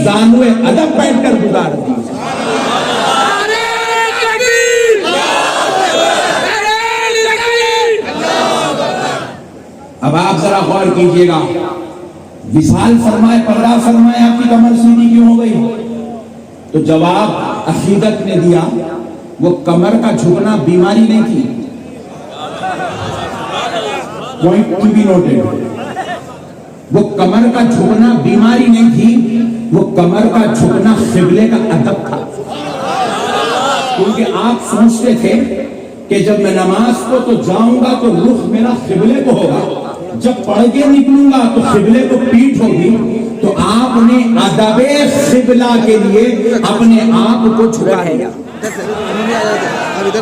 زانوے ادب بیٹھ کر گزار دی۔ اب آپ ذرا غور کیجئے گا، وصال فرمائے، پردہ فرمائے، آپ کی کمر سیدھی کیوں ہو گئی؟ تو جواب عقیدت نے دیا، وہ کمر کا جھکنا بیماری نہیں تھی، پوائنٹ ٹو بی نوٹڈ، وہ کمر کا جھکنا بیماری نہیں تھی، وہ کمر کا جھکنا قبلے کا ادب تھا۔ کیونکہ آپ سوچتے تھے کہ جب میں نماز کو تو جاؤں گا تو رخ میرا قبلے کو ہوگا، جب پڑھ کے نکلوں گا تو قبلے کو پیٹھ ہوگی، تو آپ نے ادب قبلہ کے لیے اپنے آپ کو جھکا دیا،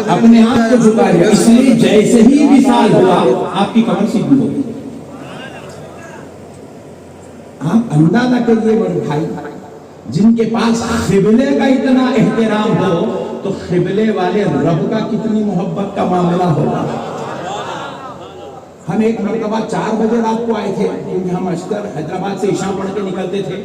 اپنے آپ کو جھکا دیا، اس لیے جیسے ہی وصال ہوا آپ کی کمر سیدھی ہو گئی۔ آپ اندازہ کریے میرے بھائی، جن کے پاس قبلے کا اتنا احترام ہو تو قبلے والے رب کا کتنی محبت کا معاملہ ہوگا۔ ہم ایک مرتبہ 4 بجے رات کو آئے تھے، کیونکہ ہم اشتر حیدرآباد سے عشاء پڑھ کے نکلتے تھے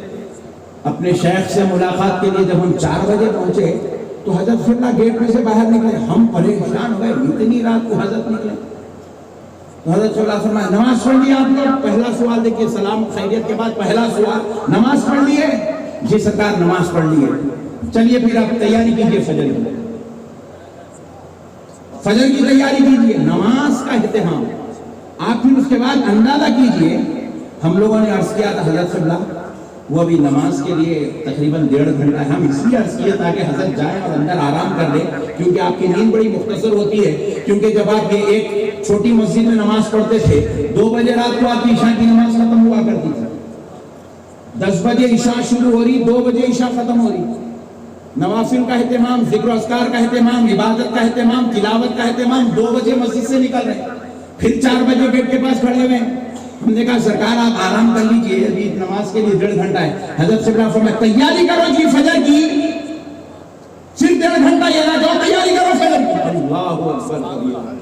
اپنے شیخ سے ملاقات کے لیے۔ جب ہم 4 بجے پہنچے تو حضرت فرلا گیٹ میں سے باہر نکلے، ہم پریشان ہو گئے، اتنی رات کو حضرت نکلے۔ تو حضرت صلی اللہ علیہ وسلم نماز پڑھ لی آپ نے؟ پہلا سوال دیکھیے، سلام خیریت کے بعد پہلا سوال، نماز پڑھ لی ہے؟ جی سرکار نماز پڑھ لی ہے۔ چلیے پھر آپ تیاری کیجئے فجر کی، فجر کی تیاری کیجئے، نماز کا اہتمام۔ آپ پھر اس کے بعد اندازہ کیجئے، ہم لوگوں نے عرض کیا تھا حضرت صلی اللہ، وہ ابھی نماز کے لیے تقریباً 1.5 گھنٹہ ہے، ہم اس لیے عرض کیا تاکہ حضرت جائیں اور اندر آرام کر لیں، کیونکہ آپ کی نیند بڑی مختصر ہوتی ہے۔ کیونکہ جب آپ یہ ایک چھوٹی مسجد میں نماز پڑھتے تھے 2 بجے رات کو آپ کی عشاء کی نماز ختم ہوا کرتی تھی، 10 بجے عشاء شروع ہو رہی، 2 بجے عشاء ختم ہو رہی۔ نوافل کا اہتمام، ذکر و اذکار کا اہتمام، عبادت کا اہتمام، تلاوت کا اہتمام، 2 بجے مسجد سے نکل رہے، پھر 4 بجے گیٹ کے پاس کھڑے ہوئے۔ ہم نے کہا سرکار آپ آرام کر لیجئے، ابھی نماز کے لیے 1.5 گھنٹہ ہے۔ حضرت صلی اللہ علیہ وسلم تیاری کرو جی فجر کی، صرف 1.5 گھنٹہ یہ نہ جاؤ، تیاری کرو فجر کی۔ اللہ اکبر۔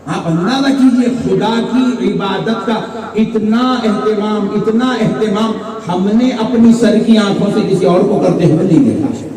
آپ اندازہ کیجئے خدا کی عبادت کا اتنا اہتمام، اتنا اہتمام ہم نے اپنی سر کی آنکھوں سے کسی اور کو کرتے ہوئے نہیں دیکھا۔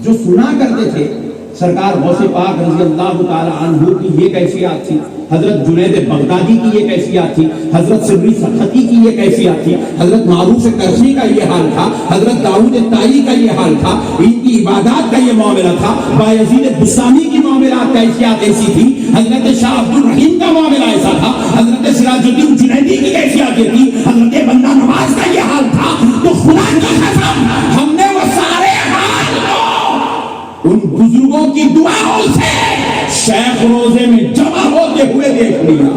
جو سنا کرتے تھے سرکار غوث پاک رضی اللہ تعالی عنہ کی یہ کیفیات تھی، حضرت جنید بغدادی کی یہ کیفیات تھی، حضرت سری سختی کی یہ کیفیات تھی، حضرت معروف کرشی کا یہ حال تھا، حضرت داؤد طائی کا یہ حال تھا، ان کی عبادات کا یہ معاملہ تھا۔ بایزید بستامی کی معاملات کیفیات ایسی تھی، حضرت شاہ عبد الرحیم کا معاملہ ایسا تھا، حضرت سراج الدین جنیدی کی کیفیات یہ تھی، حضرت بندہ نواز کا یہ حال تھا۔ تو خدا کی قسم ہم نے وہ سارے حال کو ان بزرگوں کی دعاؤں سے شیخ روزے میں جمع ہوتے ہوئے دیکھ لیا۔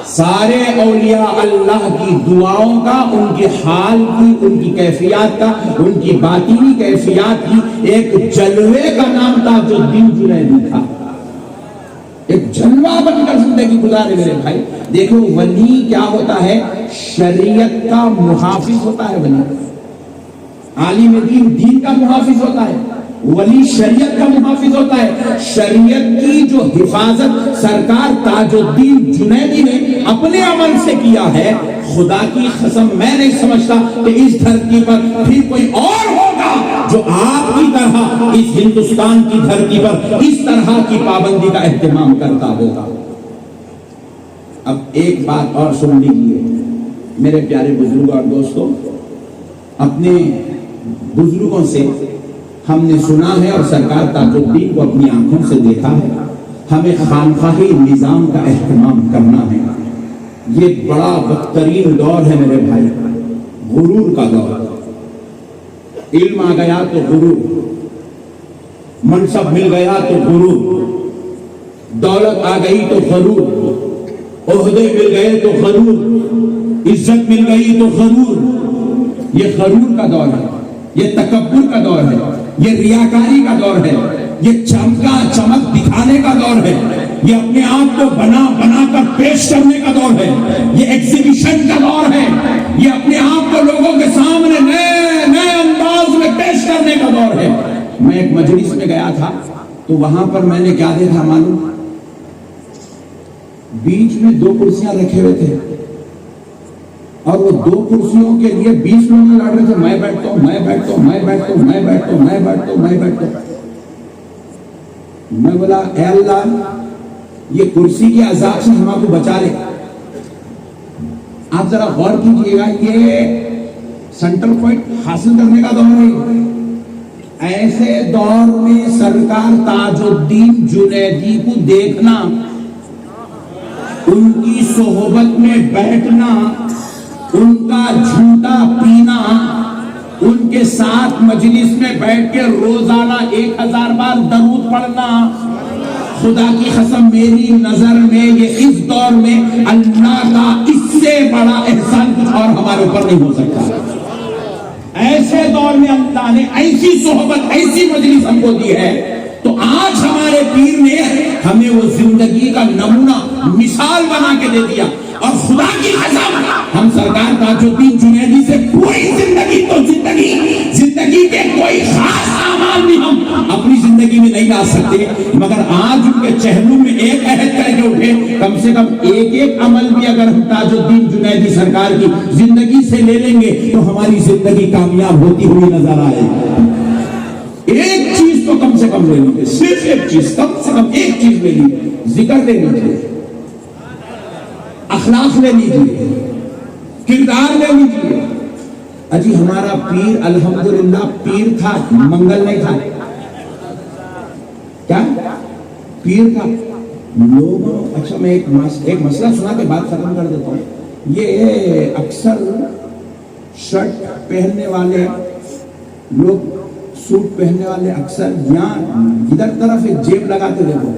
سارے اولیاء اللہ کی دعاؤں کا، ان کے حال کی، ان کی کیفیات کا، ان کی باطنی کیفیات کی ایک جلوے کا نام تاج الدین جنیدی تھا۔ ایک جلوہ بن کر زندگی گزارے میرے بھائی۔ دیکھو ولی کیا ہوتا ہے، شریعت کا محافظ ہوتا ہے، ولی عالم دین دین کا محافظ ہوتا ہے، ولی شریعت کا محافظ ہوتا ہے۔ شریعت کی جو حفاظت سرکار تاج الدین جنیدی نے اپنے عمل سے کیا ہے، خدا کی قسم میں نہیں سمجھتا کہ اس دھرتی پر پھر کوئی اور ہوگا جو آپ کی طرح اس ہندوستان کی دھرتی پر اس طرح کی پابندی کا اہتمام کرتا ہوگا۔ اب ایک بات اور سن لیجیے میرے پیارے بزرگ اور دوستوں، اپنے بزرگوں سے ہم نے سنا ہے اور سرکار تاج الدین کو اپنی آنکھوں سے دیکھا ہے، ہمیں خانقاہی نظام کا اہتمام کرنا ہے۔ یہ بڑا بدترین دور ہے میرے بھائی، غرور کا دور۔ علم آ گیا تو غرور، منصب مل گیا تو غرور، دولت آ گئی تو غرور، عہدے مل گئے تو غرور، عزت مل گئی تو غرور۔ یہ غرور کا دور ہے، یہ تکبر کا دور ہے، یہ ریاکاری کا دور ہے، یہ چمکا چمک دکھانے کا دور ہے، یہ اپنے آپ کو بنا بنا کر پیش کرنے کا دور ہے، یہ ایگزیبیشن کا دور ہے، یہ اپنے آپ کو لوگوں کے سامنے نئے نئے انداز میں پیش کرنے کا دور ہے۔ میں ایک مجلس میں گیا تھا تو وہاں پر میں نے کیا دیکھا معلوم؟ بیچ میں 2 کرسیاں رکھے ہوئے تھے اور وہ 2 کرسیوں کے لیے 20 لوگ لڑ رہے تھے، میں بیٹھتا ہوں، میں بیٹھتا ہوں، میں بیٹھتا ہوں، میں بیٹھتا ہوں، میں بیٹھتا ہوں، میں بیٹھتا ہوں۔ میں بولا اے اللہ یہ کرسی کے عذاب سے ہم کو بچا لے۔ آپ ذرا غور کیجئے گا، یہ سینٹرل پوائنٹ حاصل کرنے کا دور ہے۔ ایسے دور میں سرکار تاج الدین جنیدی کو دیکھنا، ان کی صحبت میں بیٹھنا، ان کا جھوٹا پینا، ان کے ساتھ مجلس میں بیٹھ کے روزانہ 1000 بار درود پڑھنا، خدا کی قسم میری نظر میں یہ اس دور میں اللہ کا اس سے بڑا احسان کچھ اور ہمارے اوپر نہیں ہو سکتا۔ ایسے دور میں اللہ نے ایسی صحبت، ایسی مجلس ہم کو دی ہے، تو آج ہمارے پیر نے ہمیں وہ زندگی کا نمونہ مثال بنا کے دے دیا، اور خدا کی قسم ہم سرکار تاج الدین جنیدی سے کوئی زندگی کے کوئی خاص اعمال بھی ہم اپنی زندگی میں نہیں لا سکتے، مگر آج ان کے چہلوں میں ایک عہد کر کے اٹھے، کم سے کم ایک عمل بھی اگر ہم تاج الدین جنیدی سرکار کی زندگی سے لے لیں گے تو ہماری زندگی کامیاب ہوتی ہوئی نظر آئے گی۔ ایک چیز تو کم سے کم لے لیجیے، صرف ایک چیز، کم سے کم ایک چیز لے لیجیے، ذکر لے لیجیے، اخلاق لے لیجیے، کردار لے لیجیے۔ اجی ہمارا پیر الحمدللہ پیر تھا، منگل نہیں تھا، کیا پیر تھا لوگوں۔ اچھا میں ایک مسئلہ سنا کے بات ختم کر دیتا ہوں۔ یہ اکثر شرٹ پہننے والے لوگ، سوٹ پہننے والے اکثر یہاں ادھر طرف ایک جیب لگاتے دیکھو۔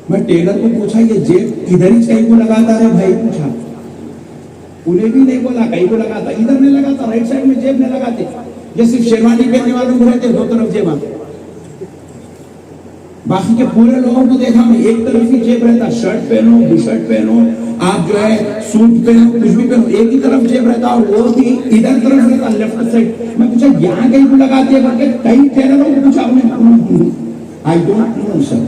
میں ٹیلر کو پوچھا یہ جیب ادھر ہی کہیں کو لگاتا ہے بھائی؟ پوچھا، انہیں بھی نہیں بولا کہیں کو لگاتا، ادھر نہیں لگاتا، رائٹ سائڈ میں جیب نہیں لگاتے۔ یہ صرف شیروانی پہننے والوں کو رہتے 2 طرف جیب آتے، باقی کے پورے لوگوں کو دیکھا میں ایک طرف ہی جیب رہتا، شرٹ پہنو، بو شرٹ پہنو، آپ جو ہے سوٹ پہنو، کچھ بھی پہنو، ایک ہی طرف جیب رہتا، اور وہ بھی ادھر طرف رہتا، لیفٹ سائڈ۔ میں پوچھا یہاں کہیں کو لگاتے ہیں بلکہ کئی ٹیلروں کو پوچھا، I don't know sir،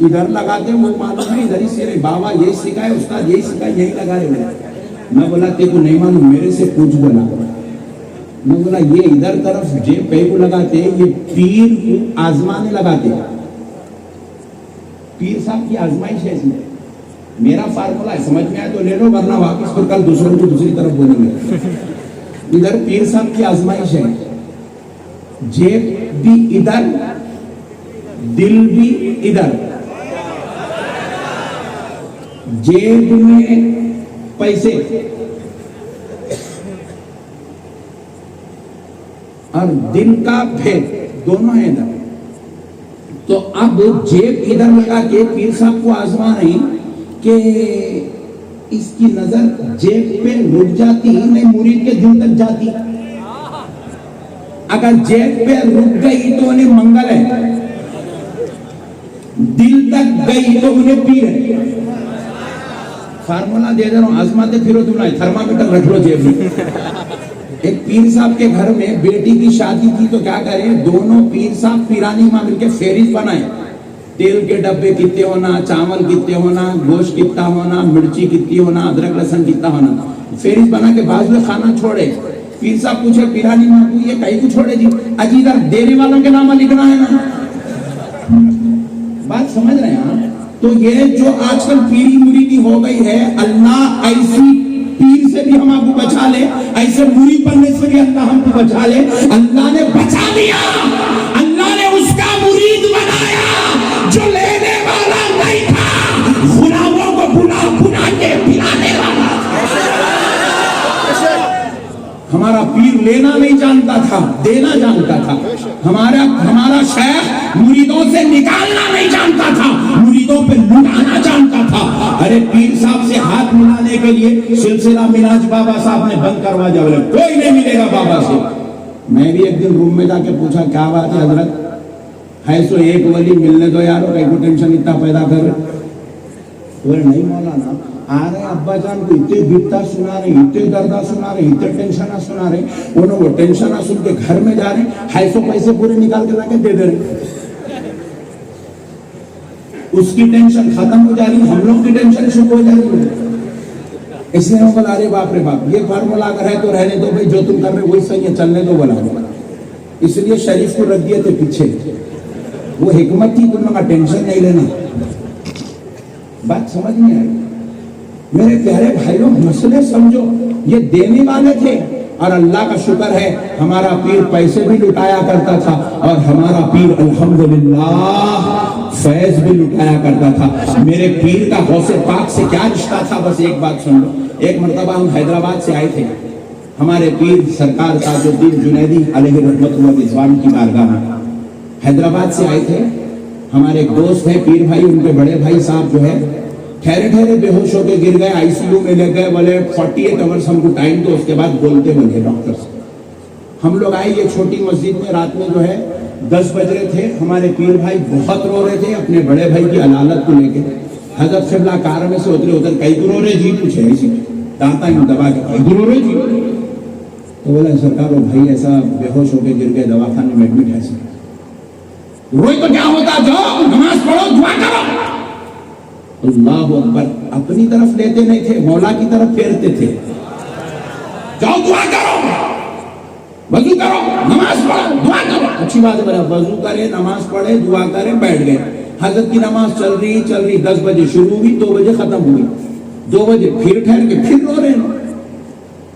ادھر لگاتے ہیں وہ معلوم ہے، ادھر ہی سے بابا یہی سکھائے، استاد یہی سکھائے، یہی لگا رہے ہیں۔ میں بولا تیرے کو نہیں معلوم، میرے سے پوچھ بولا۔ میں بولا یہ ادھر طرف جیب پہ کو لگاتے ہیں، یہ پیر کو آزمانے لگاتے ہیں، پیر صاحب کی آزمائش ہے اس میں۔ میرا فارمولا ہے، سمجھ میں آئے تو لے لو، ورنہ واپس پھر کل دوسروں کو دوسری طرف بولیں گے۔ ادھر پیر صاحب کی آزمائش ہے، جیب بھی ادھر، دل بھی ادھر، جیب میں پیسے اور دل کا بھید دونوں ہیں ادھر۔ تو اب جیب ادھر لگا کے پیر صاحب کو آزما رہی کہ اس کی نظر جیب پہ رک جاتی نہیں مرید کے دل تک جاتی، اگر جیب پہ رک گئی تو انہیں منگل ہے، دل تک گئی تو انہیں پیر ہے۔ فارمولا دے رہا ہوں، آزماتے پھرو تم نہیں، تھرمامیٹر رکھ لو جیب میں۔ ایک پیر صاحب کے گھر میں بیٹی کی شادی کی تو کیا کریں، دونوں پیر صاحب پیرانی ماں مل کے فہرست بنائے، تیل کے ڈبے کتنے ہونا، چاول کتنے ہونا، گوشت کتنا ہونا، مرچی کتنی ہونا، ادرک لہسن کتنا ہونا، فہرست بنا کے بعض میں کھانا چھوڑے۔ پیر صاحب پوچھے پیرانی ماں کو یہ کہیں کو چھوڑے جی؟ اجی ادھر دینے والوں کے نام لکھنا ہے نا، بات سمجھ رہے ہیں؟ تو یہ جو آج کل پیری مریدی ہو گئی ہے، اللہ ایسی پیر سے بھی ہم آپ کو بچا لے، ایسے مرید بننے سے بھی اللہ ہم کو بچا لے۔ اللہ نے بچا لیا، اللہ نے اس کا مرید بنایا جو لینے والا نہیں تھا، غلاموں کو بلا کے پلانے والا۔ ہمارا پیر لینا نہیں جانتا تھا، دینا جانتا تھا۔ ہمارا شیخ مریدوں سے نکالنا نہیں جانتا تھا، مریدوں پہ لٹانا جانتا تھا۔ ارے پیر صاحب سے ہاتھ ملانے کے لیے سلسلہ مناج بابا صاحب نے بند کروا دیا، بولے کوئی نہیں ملے گا بابا سے۔ میں بھی ایک دن روم میں جا کے پوچھا کیا بات ہے حضرت، ہے سو ایک ولی ملنے دو یار، اور کو ٹینشن اتنا پیدا کر رہے؟ بولے نہیں مولانا، آ رہے ابا جان کو اتنے بپتا سنا رہے، اتنے دردہ سنا رہے، اتنے ٹینشن سنا رہے، انہوں وہ ٹینشن سن کے گھر میں جا رہے ہیں، 250 پیسے پورے نکال کے لا کے دے دے رہے۔ اس کی ٹینشن ختم ہو جا رہی، ہم لوگ کی ٹینشن شروع ہو جا رہی ہے. اس لیے ہم بولا ارے باپ رے باپ، یہ فارمولا اگر ہے تو رہنے دو بھائی، جو تم کر رہے وہی صحیح ہے، چلنے دو بولا. اس لیے شریف کو رکھ دیے تھے پیچھے. وہ حکمت تھی تم لوگ کا ٹینشن نہیں لینا. بات سمجھ نہیں آئی میرے پیارے بھائیوں؟ مسئلے سمجھو. یہ دینے والے تھے، اور اللہ کا شکر ہے ہمارا پیر پیسے بھی لٹایا کرتا تھا، اور ہمارا پیر الحمدللہ فیض بھی لٹایا کرتا تھا. میرے پیر کا غوث پاک سے کیا رشتہ تھا؟ بس ایک بات سن لو. ایک مرتبہ ہم حیدرآباد سے آئے تھے، ہمارے پیر سرکار تاج الدین جنیدی علیہ رحمت اللہ رضوان کی بارگاہ میں حیدرآباد سے آئے تھے. ہمارے ایک دوست ہے پیر بھائی، ان کے بڑے بھائی صاحب جو ہے ٹھہرے بے ہوش ہو کے گر گئے، آئی سی یو میں لے گئے. بولے 48 آورس ہم کو ٹائم دو، اس کے بعد بولتے بولے ڈاکٹر سے. ہم لوگ آئے یہ چھوٹی مسجد میں، رات میں جو ہے 10 بج رہے تھے. ہمارے پیر بھائی بہت رو رہے تھے اپنے بڑے بھائی کی علالت کو لے کے. حضرت قبلہ کار میں سے ادھر کئی رو رہے جی، پوچھے ایسی دانتا ہی دبا کے کئی رو رہے جی. تو بولے سرکار وہ بھائی ایسا بے ہوش ہو کے گر گئے، دواخانے میں ایڈمٹ ہے. روئی تو کیا ہوتا، جاؤ نماز پڑھو، دعا کرو. اللہ اکبر. اپنی طرف لیتے نہیں تھے، مولا کی طرف پھیرتے تھے. جاؤ دعا کرو، وضو کرو، نماز پڑھو، دعا کرو. اچھی بات ہے، وضو کرے، نماز پڑھے، دعا کرے، بیٹھ گئے. حضرت کی نماز چل رہی 10 بجے شروع ہوئی، 2 بجے ختم ہوئی. 2 بجے پھر ٹھہر کے پھر رو رہے ہیں.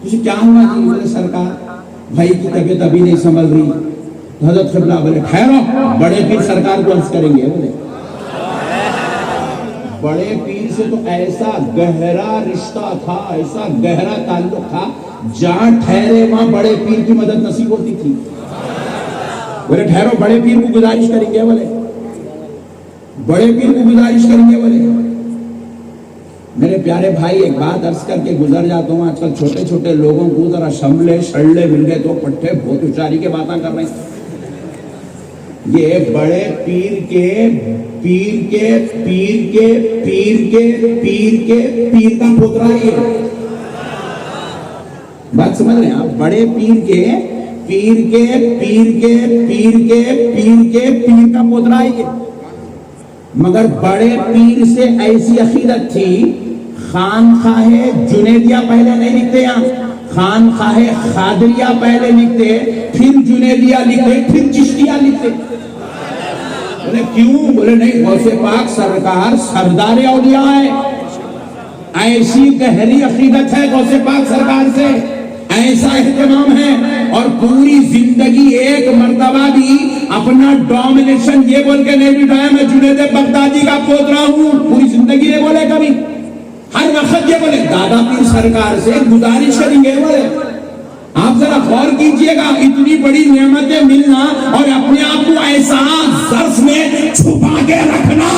کچھ کیا ہوا جی؟ بولے سرکار بھائی کی طبیعت ابھی نہیں سنبھل رہی. حضرت قبلہ بولے ٹھہرو، بڑے پیر سرکار کو عرض کریں گے. بولے بڑے پیر سے تو ایسا گہرا رشتہ تھا، ایسا گہرا تعلق تھا، جہاں ٹھہرے وہاں بڑے پیر کی مدد نصیب ہوتی تھی. بولے ٹھہرو، بڑے پیر کو گزارش کریں گے. بولے بڑے پیر کو گزارش کریں گے. بولے میرے پیارے بھائی ایک بات عرض کر کے گزر جاتا ہوں. آج کل چھوٹے چھوٹے لوگوں کو ذرا شملے شڑلے مل گئے تو پٹھے بہت ہوشیاری کے باتیں کر رہے ہیں. یہ بڑے پیر کے پیر کے پیر کے پیر کے پیر کے پیر کا پوترا ہی ہے. بات سمجھ رہے ہیں آپ؟ بڑے پیر کے پیر کے پیر کے پیر کے پیر کے پیر کا پوترا ہی ہے. مگر بڑے پیر سے ایسی عقیدت تھی، خانخواہ جنیدیہ پہلے نہیں لکھتے، یہاں خانخواہ خادریہ پہلے لکھتے، پھر جنیدیہ لکھتے، پھر چشتیہ لکھتے. بولے کیوں؟ بولے نہیں، غوث پاک سرکار سردار اولیاء ہے. ایسی گہری عقیدت ہے غوث پاک سرکار سے، ایسا اہتمام ہے. اور پوری زندگی ایک مرتبہ بھی اپنا ڈومینیشن یہ بول کے نہیں بٹھایا میں جنید بغدادی کا پوترا ہوں. پوری زندگی نہیں بولے کبھی. ہر وقت یہ بولے دادا پیر سرکار سے گزارش کریں گے. بولے آپ ذرا غور کیجئے گا، اتنی بڑی نعمتیں ملنا اور اپنے آپ کو ایسا ظرف میں چھپا کے رکھنا،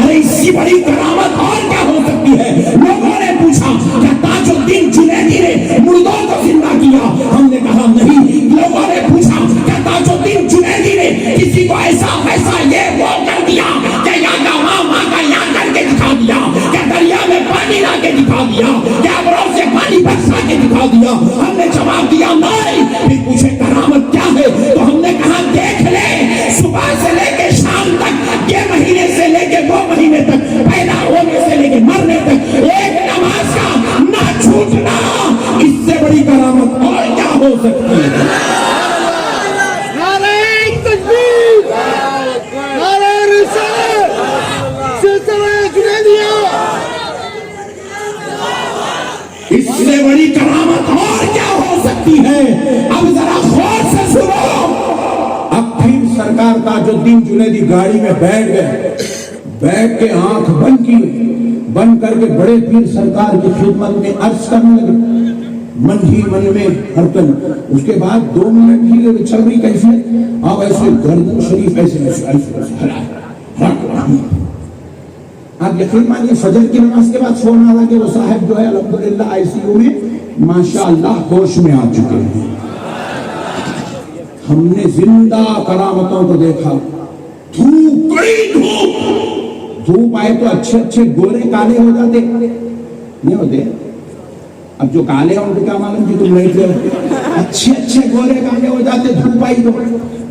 ارے اس سے بڑی کرامت اور کیا ہو سکتی ہے؟ لوگوں نے پوچھا کہ تاج الدین جنیدی نے مردوں کو زندہ کیا؟ ہم نے کہا نہیں. لوگوں نے پوچھا کہ تاج الدین جنیدی نے کسی کو ایسا ویسا یہ وہ کر دیا کہ یہاں کا وہاں کا یہاں کر کے دکھا دیا، کہ دریا میں پانی لا کے دکھا دیا، کہ ابروں سے پانی برسا کے دکھا دیا؟ ہم نے جواب دیا نہیں. پھر پوچھے کرامت کیا ہے؟ تو ہم نے کہا دیکھ لے، صبح سے لے کے شام تک، یہ مہینے سے لے کے 2 مہینے تک، پیدا ہونے سے لے کے مرنے تک ایک نماز کا نہ چھوٹنا، اس سے بڑی کرامت اور کیا ہو سکتی ہے؟ اس سے بڑی کرامت اور کیا ہو سکتی ہے؟ اب ذرا غور سے سنو. اب پھر سرکار تاج الدین جنیدی گاڑی میں بیٹھ گئے، بیٹھ کے آنکھ بند کی، بند کر کے بڑے پیر سرکار کی خدمت میں عرض کرنے لگے، من ہی من میں ہرکن. اس کے بعد 2 منٹ ہی چل رہی کیفیت. اب ایسے گردن شریف ایسے آپ یقین مانیے فجر کی نماز کے بعد فون آیا کہ وہ صاحب جو ہے الحمدللہ آئی سی یو میں ماشاءاللہ ہوش میں آ چکے ہیں. ہم نے زندہ کرامتوں کو دیکھا. دھوپ آئے تو اچھے گورے کالے ہو جاتے نہیں ہوتے. اب جو کالے ہیں ان کو کیا معلوم کہ تم نہیں تھے، اچھے اچھے گورے کالے ہو جاتے دھوپ آئی تو،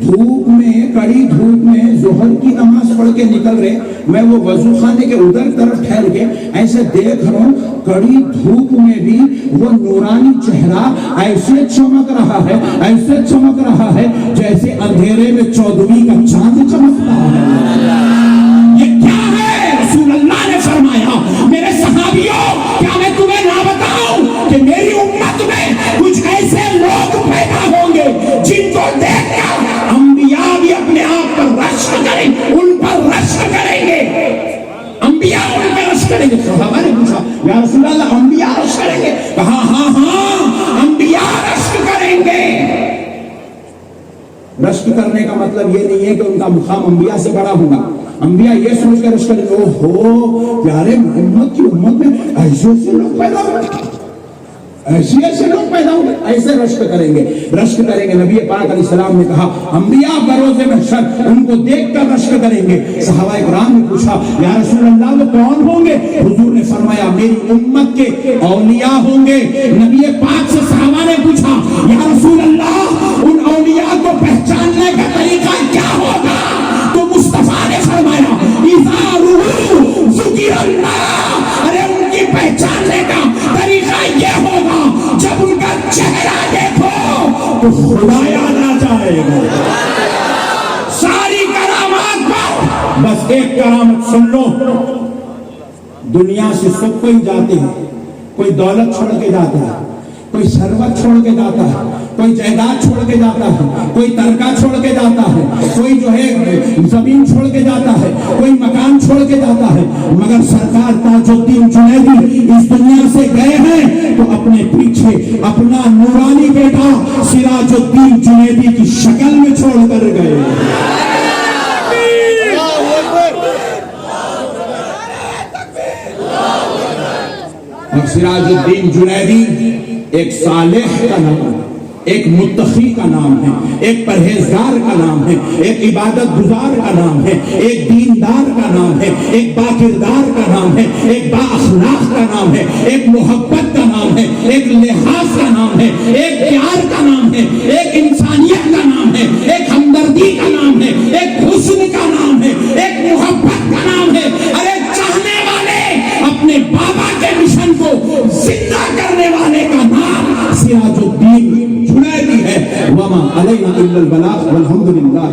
دھوپ میں کڑی دھوپ میں ظہر کی نماز پڑھ کے نکل رہے، میں وہ وضو خانے کے ادھر طرف ٹھہر کے ایسے دیکھ رہا ہوں، کڑی دھوپ میں بھی وہ نورانی چہرہ ایسے چمک رہا ہے، ایسے چمک رہا ہے جیسے اندھیرے میں 14ویں کا چاند چمکتا ہے۔ یہ کیا ہے؟ رسول اللہ نے فرمایا میرے صحابیوں کیا میں تمہیں نہ بتاؤں کہ میری امت میں کچھ ایسے لوگ پیدا ہوں گے جن کو دیکھ کر انبیاء بھی اپنے آپ پر رشک کریں، ان پر رشک کریں گے، انبیاء ان پر رشک کریں گے۔ صحابہ نے پوچھا یا رسول اللہ انبیاء رشک کریں گے؟ کہا ہاں ہاں انبیاء رشک کریں گے۔ رشک کرنے کا مطلب یہ نہیں ہے کہ ان کا مقام انبیاء سے بڑا ہوگا، انبیاء یہ سوچ کر رشک کریں گے اوہو پیارے محمد کی امت میں ایسے ایسے لوگ پیدا ہوئے، ایسے ایسے لوگ پیدا ہوئے، ایسے رشک کریں گے، رشک کریں گے۔ نبی پاک علیہ السلام نے کہا انبیاء بروز محشر ان کو دیکھ کر رشک کریں گے۔ صحابہ اکرام نے پوچھا یا رسول اللہ وہ کون ہوں گے؟ حضور نے فرمایا میری امت کے اولیاء ہوں گے۔ نبی پاک سے صحابہ نے پوچھا یا رسول اللہ ان اولیاء کو پہچاننے کا طریقہ کیا ہوگا؟ تو مصطفیٰ نے فرمایا اِذَا ذُکِرَ اللَّهُ، ارے ان کی پہچاننے کا طریقہ یہ ہوگا جب ان کا چہرہ دیکھو تو خدا یاد آ جائے گا۔ ساری کرامات پر بس ایک کرامت سن لو، دنیا سے سب کوئی جاتے ہیں، کوئی دولت چھوڑ کے جاتا ہے، کوئی ثروت چھوڑ کے جاتا ہے، کوئی جائیداد چھوڑ کے جاتا ہے، کوئی ترکہ چھوڑ کے جاتا ہے، کوئی جو ہے زمین چھوڑ کے جاتا ہے، کوئی مکان چھوڑ کے جاتا ہے، مگر سرکار تاج الدین جنیدی اس دنیا سے گئے ہیں تو اپنے پیچھے اپنا نورانی بیٹا سراج الدین جنیدی کی شکل میں چھوڑ کر گئے۔ اور سراج الدین جنیدی ایک صالح کا نام ہے، ایک متقی کا نام ہے، ایک پرہیزگار کا نام ہے، ایک عبادت گزار کا نام ہے، ایک دیندار کا نام ہے، ایک باکردار کا نام ہے، ایک با اخلاق کا نام ہے، ایک محبت کا نام ہے، ایک لحاظ کا نام ہے، ایک پیار کا نام ہے، ایک انسانیت کا نام ہے، ایک ہمدردی کا نام ہے، ایک حسن کا نام ہے، ایک محبت کا نام ہے۔ ارے چاہنے والے اپنے بابا کے مشن کو زندہ کرنے والے کا نام سراج الدین جنیدی ہے۔ وما علینا الا البلاغ والحمد للہ۔